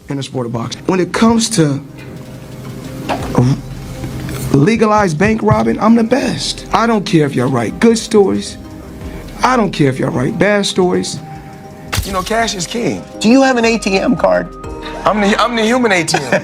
In the sport of boxing. When it comes to legalized bank robbing, I'm the best. I don't care if y'all write good stories. I don't care if y'all write bad stories. You know, cash is king. Do you have an ATM card? I'm the human ATM.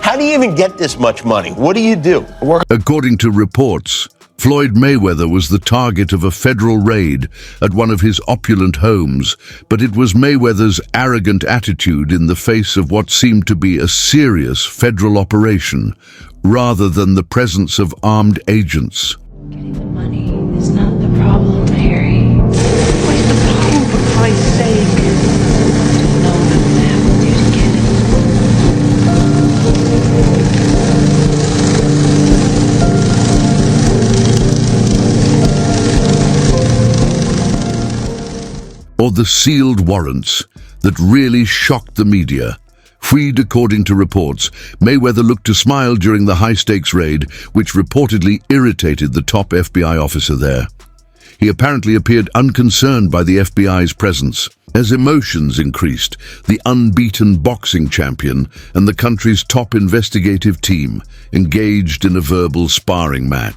How do you even get this much money? What do you do? According to reports, Floyd Mayweather was the target of a federal raid at one of his opulent homes, but it was Mayweather's arrogant attitude in the face of what seemed to be a serious federal operation, rather than the presence of armed agents. Getting the money is not the problem, Harry. What's the problem, for Christ's sake? I didn't know what happened to you to get Or the sealed warrants that really shocked the media. Freed according to reports, Mayweather looked to smile during the high-stakes raid, which reportedly irritated the top FBI officer there. He apparently appeared unconcerned by the FBI's presence. As emotions increased, the unbeaten boxing champion and the country's top investigative team engaged in a verbal sparring match.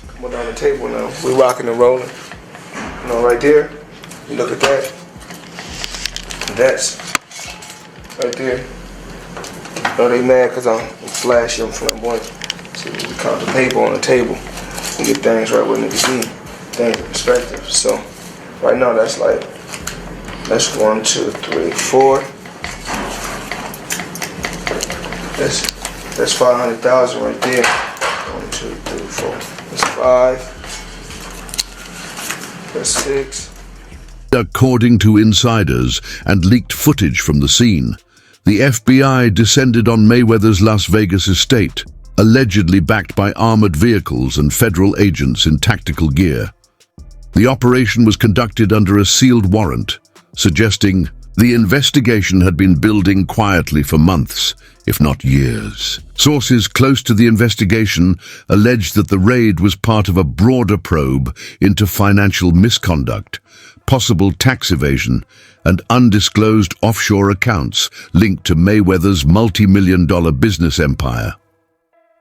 Come on down the table now. We're rocking and rolling. You know, right there. You look at that. That's right there. No, they mad because I'm flashy, I'm flamboyant. See, we count the paper on the table and get things right where niggas be. Things in perspective. So, right now, that's 1, 2, 3, 4. That's 500,000 right there. 1, 2, 3, 4. That's 5. That's 6. According to insiders and leaked footage from the scene, the FBI descended on Mayweather's Las Vegas estate, allegedly backed by armored vehicles and federal agents in tactical gear. The operation was conducted under a sealed warrant, suggesting the investigation had been building quietly for months, if not years. Sources close to the investigation alleged that the raid was part of a broader probe into financial misconduct, possible tax evasion, and undisclosed offshore accounts linked to Mayweather's multi-million-dollar business empire.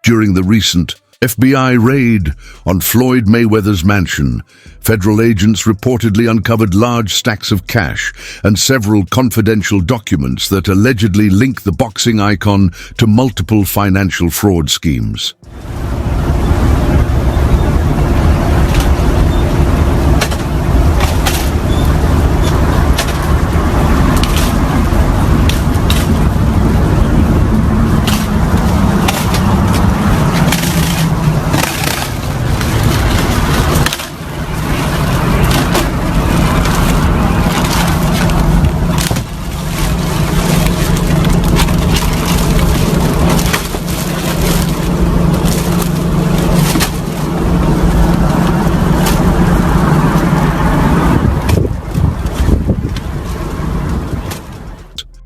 During the recent FBI raid on Floyd Mayweather's mansion, federal agents reportedly uncovered large stacks of cash and several confidential documents that allegedly link the boxing icon to multiple financial fraud schemes.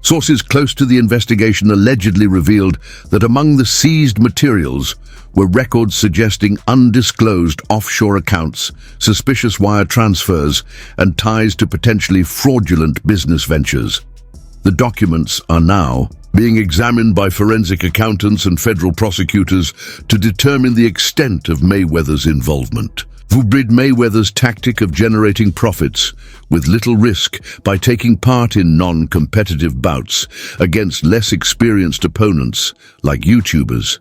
Sources close to the investigation allegedly revealed that among the seized materials were records suggesting undisclosed offshore accounts, suspicious wire transfers, and ties to potentially fraudulent business ventures. The documents are now being examined by forensic accountants and federal prosecutors to determine the extent of Mayweather's involvement. Mayweather's tactic of generating profits with little risk by taking part in non-competitive bouts against less experienced opponents, like YouTubers,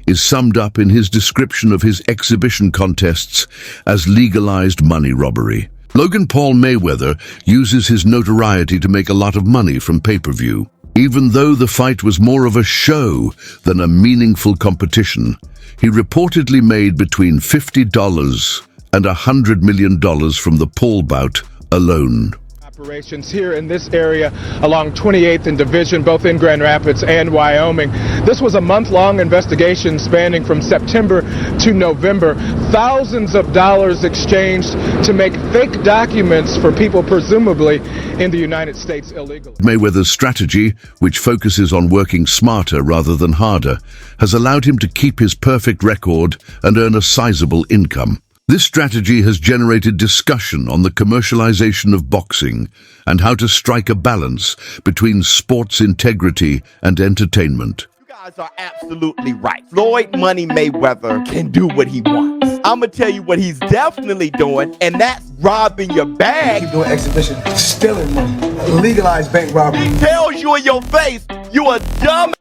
is summed up in his description of his exhibition contests as legalized money robbery. Logan Paul Mayweather uses his notoriety to make a lot of money from pay-per-view. Even though the fight was more of a show than a meaningful competition, he reportedly made between $50 and $100 million from the Paul bout alone. Operations here in this area along 28th and Division, both in Grand Rapids and Wyoming. This was a month-long investigation spanning from September to November. Thousands of dollars exchanged to make fake documents for people presumably in the United States illegally. Mayweather's strategy, which focuses on working smarter rather than harder, has allowed him to keep his perfect record and earn a sizable income. This strategy has generated discussion on the commercialization of boxing and how to strike a balance between sports integrity and entertainment. You guys are absolutely right. Floyd Money Mayweather can do what he wants. I'm gonna tell you what he's definitely doing, and that's robbing your bag. Keep doing exhibition, stealing money, legalized bank robbery. He tells you in your face you a dumb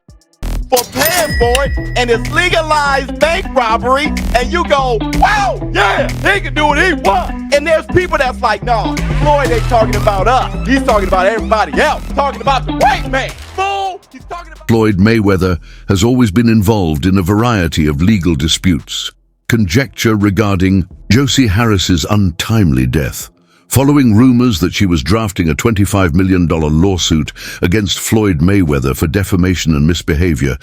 for paying for it, and it's legalized bank robbery, and you go, wow, yeah, he can do what he wants. And there's people that's like, no, Floyd ain't talking about us. He's talking about everybody else. He's talking about the white man. Fool! He's talking about... Floyd Mayweather has always been involved in a variety of legal disputes. Conjecture regarding Josie Harris's untimely death. Following rumors that she was drafting a $25 million lawsuit against Floyd Mayweather for defamation and misbehavior,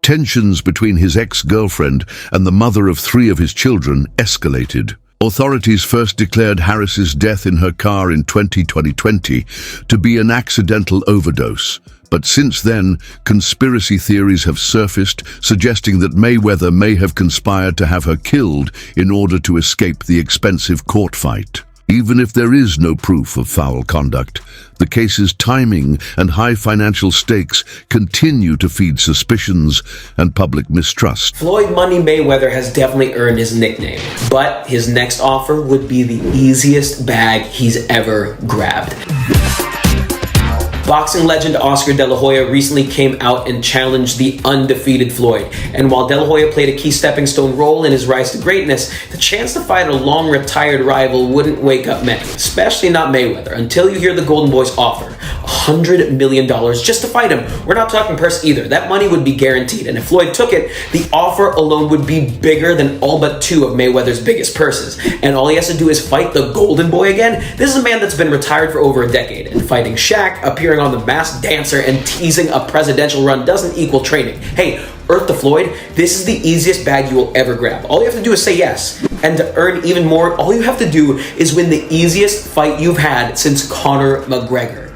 tensions between his ex-girlfriend and the mother of 3 of his children escalated. Authorities first declared Harris's death in her car in 2020 to be an accidental overdose. But since then, conspiracy theories have surfaced, suggesting that Mayweather may have conspired to have her killed in order to escape the expensive court fight. Even if there is no proof of foul conduct, the case's timing and high financial stakes continue to feed suspicions and public mistrust. Floyd Money Mayweather has definitely earned his nickname, but his next offer would be the easiest bag he's ever grabbed. Boxing legend Oscar De La Hoya recently came out and challenged the undefeated Floyd. And while De La Hoya played a key stepping stone role in his rise to greatness, the chance to fight a long-retired rival wouldn't wake up many, especially not Mayweather, until you hear the Golden Boy's offer. $100 million just to fight him. We're not talking purse either. That money would be guaranteed. And if Floyd took it, the offer alone would be bigger than all but 2 of Mayweather's biggest purses. And all he has to do is fight the Golden Boy again? This is a man that's been retired for over a decade, and fighting Shaq, appearing on The Masked Dancer, and teasing a presidential run doesn't equal training. Hey, Earth to Floyd, this is the easiest bag you will ever grab. All you have to do is say yes. And to earn even more, all you have to do is win the easiest fight you've had since Conor McGregor.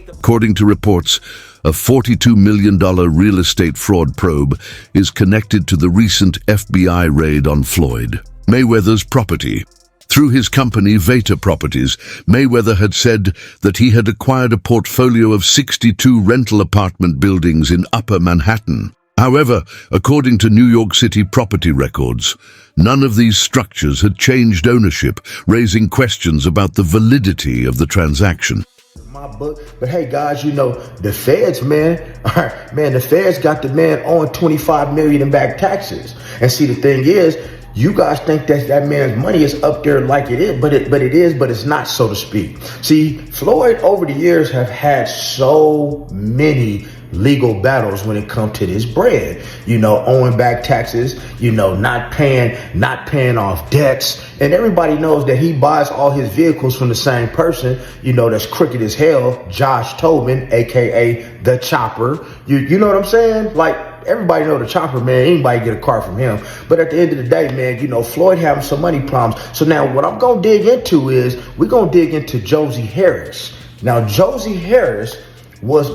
According to reports, a $42 million real estate fraud probe is connected to the recent FBI raid on Floyd Mayweather's property. Through his company, Veta Properties, Mayweather had said that he had acquired a portfolio of 62 rental apartment buildings in Upper Manhattan. However, according to New York City property records, none of these structures had changed ownership, raising questions about the validity of the transaction. My book, but hey guys, you know the feds, the feds got the man on $25 million in back taxes. And see, the thing is, you guys think that man's money is up there like it is, but it's not, so to speak. See, Floyd over the years have had so many legal battles when it comes to this bread, owing back taxes, not paying off debts. And everybody knows that he buys all his vehicles from the same person, that's crooked as hell, Josh Tobin, aka the Chopper. You know what I'm saying? Like, everybody know the Chopper, man. Anybody get a car from him. But at the end of the day, man, Floyd having some money problems. So now what I'm going to dig into is we're going to dig into Josie Harris. Now, Josie Harris was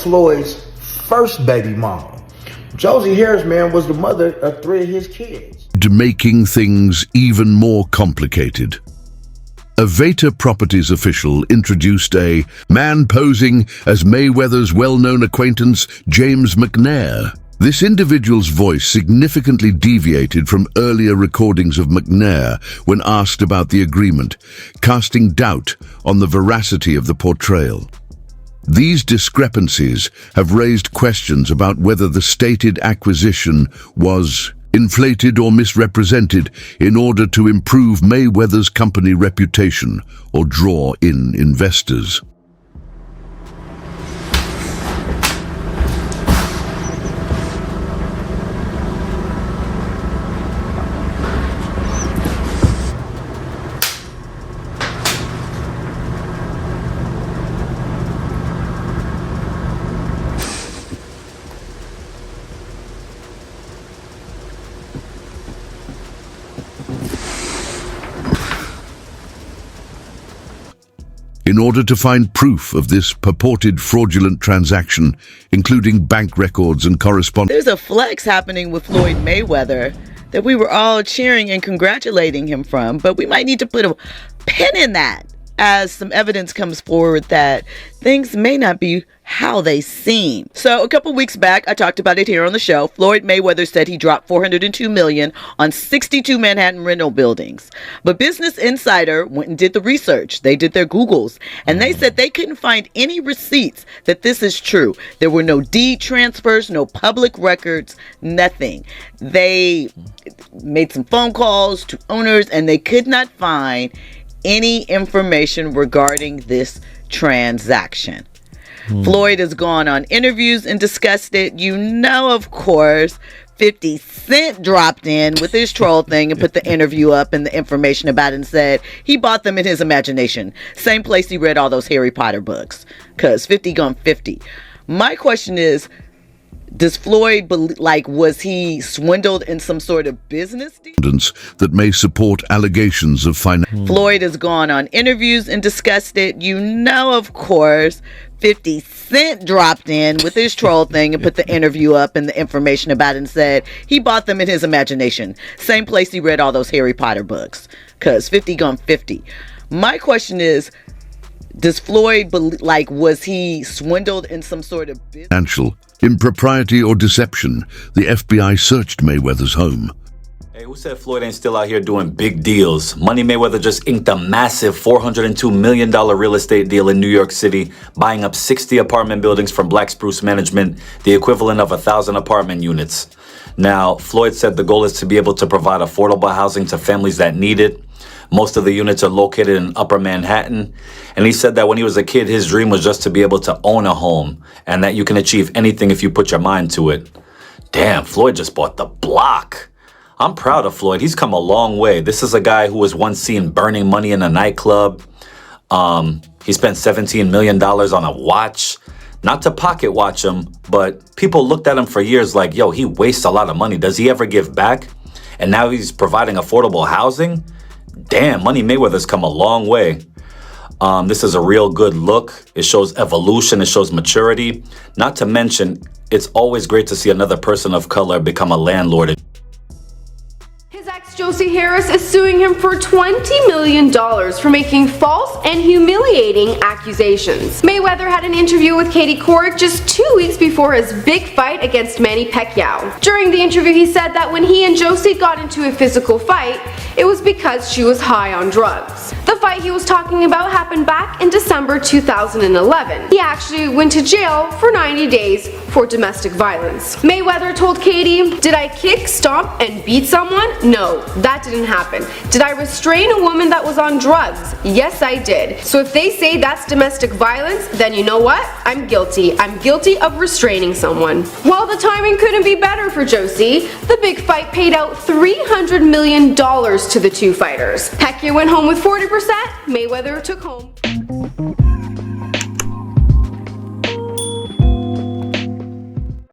Floyd's first baby mama. Josie Harris, man, was the mother of 3 of his kids. Making things even more complicated. A Veta Properties official introduced a man posing as Mayweather's well-known acquaintance, James McNair. This individual's voice significantly deviated from earlier recordings of McNair when asked about the agreement, casting doubt on the veracity of the portrayal. These discrepancies have raised questions about whether the stated acquisition was inflated or misrepresented in order to improve Mayweather's company reputation or draw in investors. In order to find proof of this purported fraudulent transaction, including bank records and correspondence. There's a flex happening with Floyd Mayweather. that we were all cheering and congratulating him from, but we might need to put a pin in that as some evidence comes forward that things may not be how they seem. So a couple weeks back, I talked about it here on the show. Floyd Mayweather said he dropped $402 million on 62 Manhattan rental buildings. But Business Insider went and did the research. They did their Googles, and they said they couldn't find any receipts that this is true. There were no deed transfers, no public records, nothing. They made some phone calls to owners, and they could not find any information regarding this transaction. Floyd has gone on interviews and discussed it. You know, of course, 50 Cent dropped in with his troll thing and put the interview up and the information about it and said he bought them in his imagination. Same place he read all those Harry Potter books. Because 50 gone 50. My question is, does Floyd was he swindled in some sort of business deal? That may support allegations of financial. Floyd has gone on interviews and discussed it. You know, of course, 50 Cent dropped in with his troll thing and put the interview up and the information about it and said he bought them in his imagination. Same place he read all those Harry Potter books. Because 50 gone 50. My question is, does Floyd was he swindled in some sort of business? Financial impropriety or deception, the FBI searched Mayweather's home. Hey, who said Floyd ain't still out here doing big deals? Money Mayweather just inked a massive $402 million real estate deal in New York City, buying up 60 apartment buildings from Black Spruce Management, the equivalent of 1,000 apartment units. Now, Floyd said the goal is to be able to provide affordable housing to families that need it. Most of the units are located in Upper Manhattan. And he said that when he was a kid, his dream was just to be able to own a home and that you can achieve anything if you put your mind to it. Damn, Floyd just bought the block. I'm proud of Floyd. He's come a long way. This is a guy who was once seen burning money in a nightclub. He spent $17 million on a watch. Not to pocket watch him, but people looked at him for years like, yo, he wastes a lot of money. Does he ever give back? And now he's providing affordable housing? Damn, Money Mayweather's come a long way. This is a real good look. It shows evolution. It shows maturity. Not to mention, it's always great to see another person of color become a landlord. His ex Josie Harris is suing him for $20 million for making false and humiliating accusations. Mayweather had an interview with Katie Couric just 2 weeks before his big fight against Manny Pacquiao. During the interview, he said that when he and Josie got into a physical fight, it was because she was high on drugs. The fight he was talking about happened back in December 2011. He actually went to jail for 90 days for domestic violence. Mayweather told Katie, "Did I kick, stomp, and beat someone? No, that didn't happen. Did I restrain a woman that was on drugs? Yes, I did. So if they say that's domestic violence, then you know what? I'm guilty. I'm guilty of restraining someone." Well, the timing couldn't be better for Josie. The big fight paid out $300 million to the two fighters. Pacquiao went home with 40%, Mayweather took home